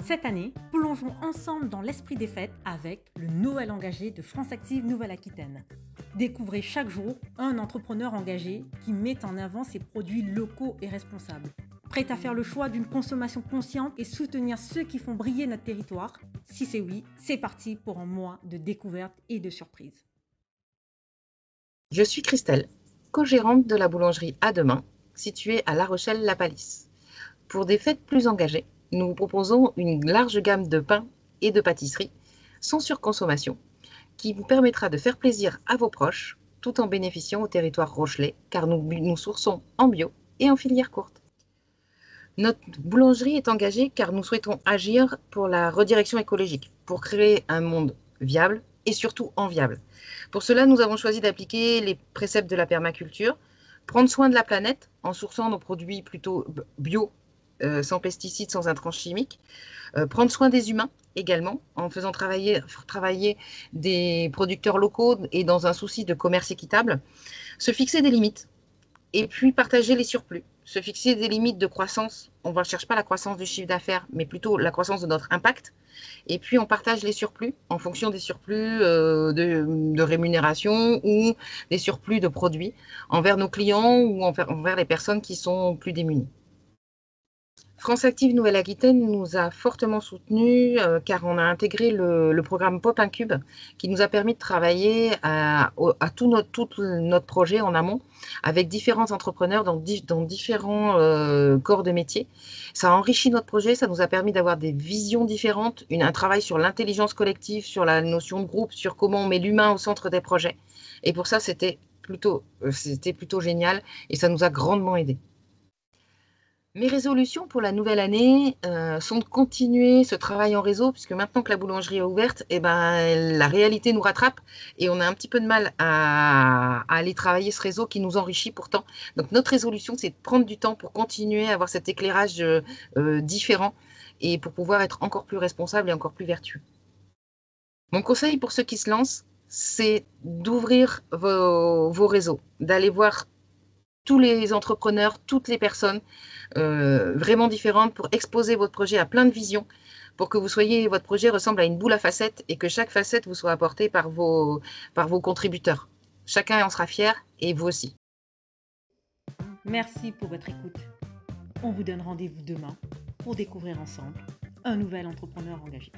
Cette année, plongeons ensemble dans l'esprit des fêtes avec le Noël engagé de France Active Nouvelle-Aquitaine. Découvrez chaque jour un entrepreneur engagé qui met en avant ses produits locaux et responsables. Prêt à faire le choix d'une consommation consciente et soutenir ceux qui font briller notre territoire? Si c'est oui, c'est parti pour un mois de découvertes et de surprises. Je suis Christelle, co-gérante de la boulangerie À Demain, située à La Rochelle-La Palisse. Pour des fêtes plus engagées, nous vous proposons une large gamme de pains et de pâtisseries, sans surconsommation, qui vous permettra de faire plaisir à vos proches, tout en bénéficiant au territoire rochelais, car nous sourçons en bio et en filière courte. Notre boulangerie est engagée car nous souhaitons agir pour la redirection écologique, pour créer un monde viable et surtout enviable. Pour cela, nous avons choisi d'appliquer les préceptes de la permaculture, prendre soin de la planète en sourçant nos produits plutôt bio, sans pesticides, sans intrants chimiques, prendre soin des humains également en faisant travailler des producteurs locaux et dans un souci de commerce équitable, se fixer des limites et puis partager les surplus. Se fixer des limites de croissance. On ne cherche pas la croissance du chiffre d'affaires, mais plutôt la croissance de notre impact. Et puis, on partage les surplus en fonction des surplus de rémunération ou des surplus de produits envers nos clients ou envers les personnes qui sont plus démunies. France Active Nouvelle-Aquitaine nous a fortement soutenus car on a intégré le programme Pop Incube qui nous a permis de travailler à tout notre projet en amont avec différents entrepreneurs dans différents corps de métier. Ça a enrichi notre projet, ça nous a permis d'avoir des visions différentes, un travail sur l'intelligence collective, sur la notion de groupe, sur comment on met l'humain au centre des projets. Et pour ça, c'était plutôt génial et ça nous a grandement aidés. Mes résolutions pour la nouvelle année sont de continuer ce travail en réseau, puisque maintenant que la boulangerie est ouverte, la réalité nous rattrape et on a un petit peu de mal à aller travailler ce réseau qui nous enrichit pourtant. Donc notre résolution, c'est de prendre du temps pour continuer à avoir cet éclairage différent et pour pouvoir être encore plus responsable et encore plus vertueux. Mon conseil pour ceux qui se lancent, c'est d'ouvrir vos réseaux, d'aller voir tous les entrepreneurs, toutes les personnes vraiment différentes pour exposer votre projet à plein de visions, pour que votre projet ressemble à une boule à facettes et que chaque facette vous soit apportée par vos contributeurs. Chacun en sera fier et vous aussi. Merci pour votre écoute. On vous donne rendez-vous demain pour découvrir ensemble un nouvel entrepreneur engagé.